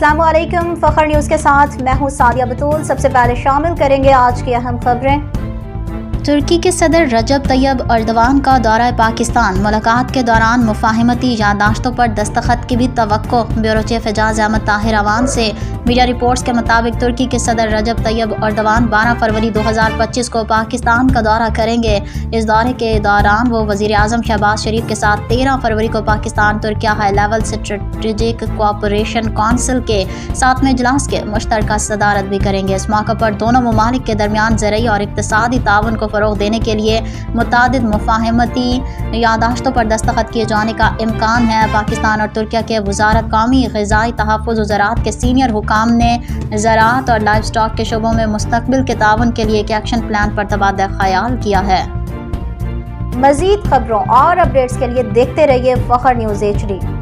السلام علیکم، فخر نیوز کے ساتھ میں ہوں سعدیہ بطول۔ سب سے پہلے شامل کریں گے آج کی اہم خبریں۔ ترکی کے صدر رجب طیب ایردوان کا دورہ پاکستان، ملاقات کے دوران مفاہمتی یادداشتوں پر دستخط کی بھی توقع۔ بیورو چیف اعجاز احمد طاہر اعوان سے میڈیا رپورٹس کے مطابق ترکی کے صدر رجب طیب ایردوان 12 فروری 2025 کو پاکستان کا دورہ کریں گے۔ اس دورے کے دوران وہ وزیر اعظم شہباز شریف کے ساتھ 13 فروری کو Pakistan Türkiye high level strategic cooperation council کے 7ویں اجلاس کے مشترکہ صدارت بھی کریں گے۔ اس موقع پر دونوں ممالک کے درمیان زرعی اور اقتصادی تعاون کو فروغ دینے کے لیے متعدد مفاہمتی یادداشتوں پر دستخط کیے جانے کا امکان ہے۔ پاکستان اور ترکیہ کے وزارت قومی غذائی تحفظ و زراعت کے سینئر حکام نے زراعت اور لائف سٹاک کے شعبوں میں مستقبل کے تعاون کے لیے ایک ایکشن پلان پر تبادلہ خیال کیا ہے۔ مزید خبروں اور اپڈیٹس کے لیے دیکھتے رہیے فخر نیوز HD۔